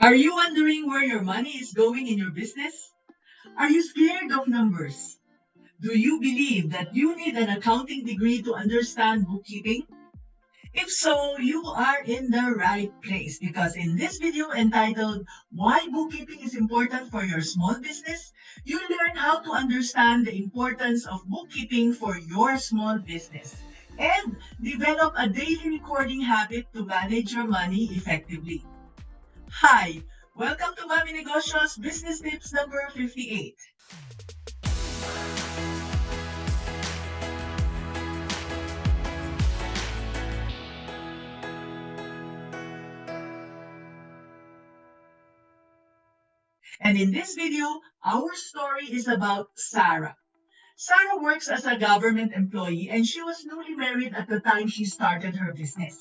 Are you wondering where your money is going in your business? Are you scared of numbers? Do you believe that you need an accounting degree to understand bookkeeping? If so, you are in the right place because in this video entitled Why Bookkeeping is Important for Your Small Business, you learn how to understand the importance of bookkeeping for your small business and develop a daily recording habit to manage your money effectively. Hi, welcome to Mami Negosyo's Business Tips number 58. And in this video, our story is about Sarah. Sarah works as a government employee and she was newly married at the time she started her business.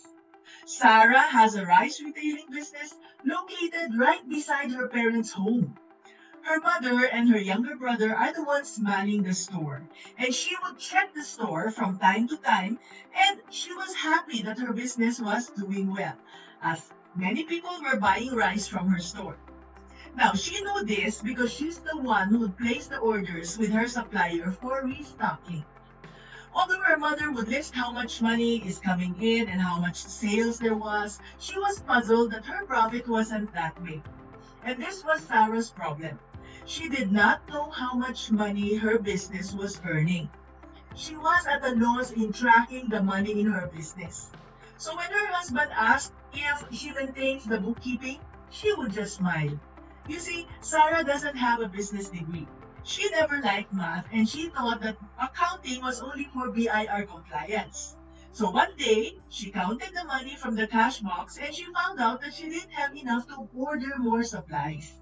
Sarah has a rice retailing business located right beside her parents' home. Her mother and her younger brother are the ones manning the store, and she would check the store from time to time, and she was happy that her business was doing well, as many people were buying rice from her store. Now, she knew this because she's the one who would place the orders with her supplier for restocking. Although her mother would list how much money is coming in and how much sales there was, she was puzzled that her profit wasn't that big. And this was Sarah's problem. She did not know how much money her business was earning. She was at a loss in tracking the money in her business. So when her husband asked if she maintains the bookkeeping, she would just smile. You see, Sarah doesn't have a business degree. She never liked math and she thought that accounting was only for BIR compliance. So one day, she counted the money from the cash box and she found out that she didn't have enough to order more supplies.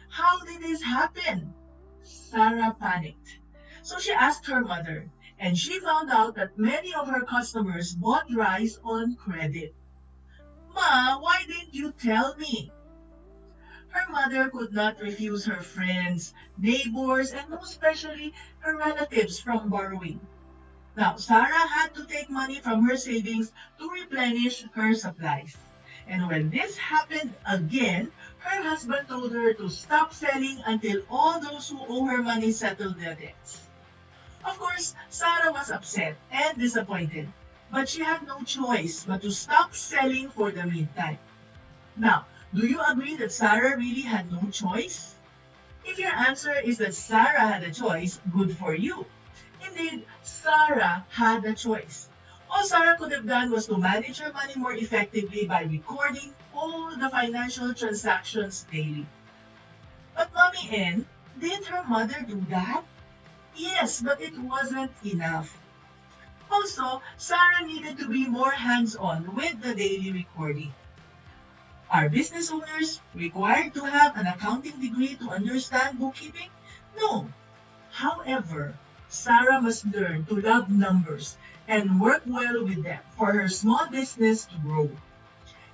How did this happen? Sarah panicked. So she asked her mother, and she found out that many of her customers bought rice on credit. Ma, why didn't you tell me? Her mother could not refuse her friends, neighbors, and most especially her relatives from borrowing. Now, Sarah had to take money from her savings to replenish her supplies. And when this happened again, her husband told her to stop selling until all those who owe her money settle their debts. Of course, Sarah was upset and disappointed, but she had no choice but to stop selling for the meantime. Now, do you agree that Sarah really had no choice? If your answer is that Sarah had a choice, good for you. Indeed, Sarah had a choice. All Sarah could have done was to manage her money more effectively by recording all the financial transactions daily. But Mommy N, did her mother do that? Yes, but it wasn't enough. Also, Sarah needed to be more hands-on with the daily recording. Are business owners required to have an accounting degree to understand bookkeeping? No. However, Sarah must learn to love numbers and work well with them for her small business to grow.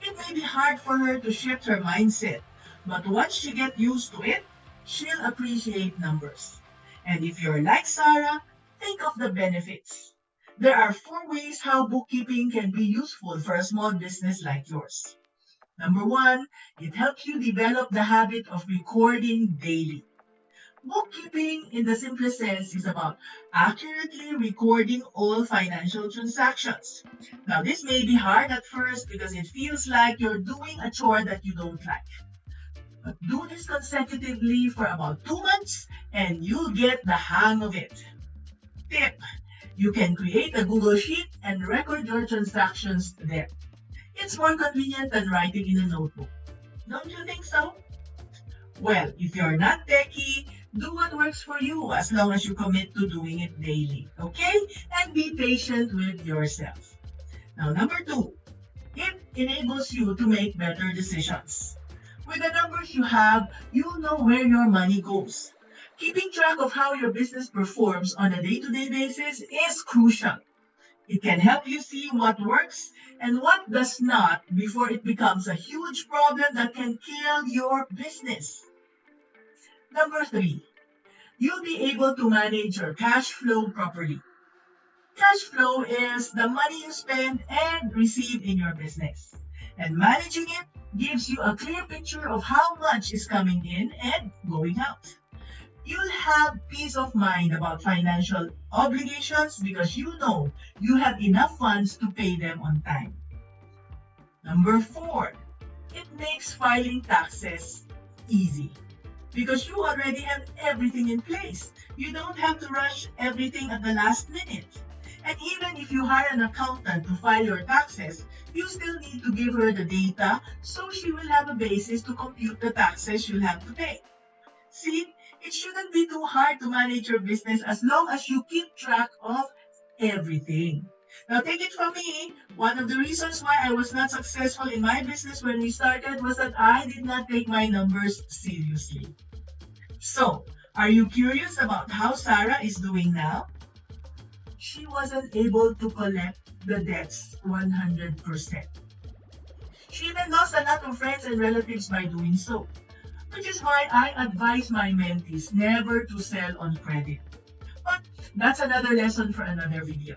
It may be hard for her to shift her mindset, but once she gets used to it, she'll appreciate numbers. And if you're like Sarah, think of the benefits. There are four ways how bookkeeping can be useful for a small business like yours. Number one, it helps you develop the habit of recording daily. Bookkeeping, in the simplest sense, is about accurately recording all financial transactions. Now, this may be hard at first because it feels like you're doing a chore that you don't like. But do this consecutively for about 2 months and you'll get the hang of it. Tip: you can create a Google Sheet and record your transactions there. It's more convenient than writing in a notebook. Don't you think so? Well, if you're not techie, do what works for you as long as you commit to doing it daily, okay? And be patient with yourself. Now, number two, it enables you to make better decisions. With the numbers you have, you know where your money goes. Keeping track of how your business performs on a day-to-day basis is crucial. It can help you see what works and what does not before it becomes a huge problem that can kill your business. Number three, you'll be able to manage your cash flow properly. Cash flow is the money you spend and receive in your business. And managing it gives you a clear picture of how much is coming in and going out. You'll have peace of mind about financial obligations because you know you have enough funds to pay them on time. Number four, it makes filing taxes easy because you already have everything in place. You don't have to rush everything at the last minute. And even if you hire an accountant to file your taxes, you still need to give her the data so she will have a basis to compute the taxes you'll have to pay. See, it shouldn't be too hard to manage your business as long as you keep track of everything. Now, take it from me, one of the reasons why I was not successful in my business when we started was that I did not take my numbers seriously. So, are you curious about how Sarah is doing now? She wasn't able to collect the debts 100%. She even lost a lot of friends and relatives by doing so, which is why I advise my mentees never to sell on credit. But that's another lesson for another video.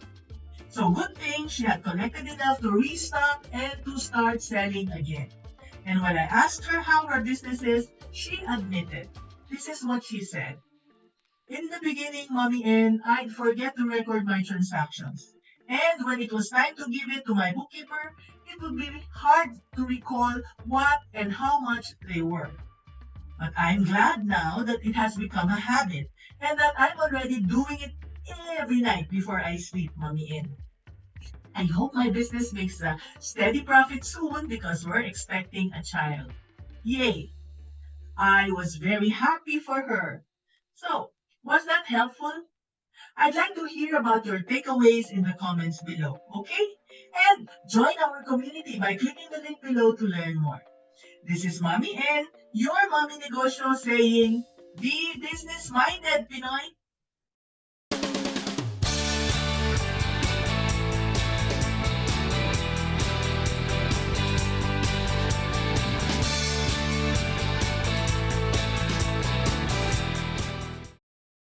So good thing she had collected enough to restock and to start selling again. And when I asked her how her business is, she admitted. This is what she said. In the beginning, Mommy and I'd forget to record my transactions. And when it was time to give it to my bookkeeper, it would be hard to recall what and how much they were. But I'm glad now that it has become a habit and that I'm already doing it every night before I sleep, Mommy in. I hope my business makes a steady profit soon because we're expecting a child. Yay! I was very happy for her. So, was that helpful? I'd like to hear about your takeaways in the comments below, okay? And join our community by clicking the link below to learn more. This is Mommy N, your Mommy Negosyo saying, be business-minded, Pinoy!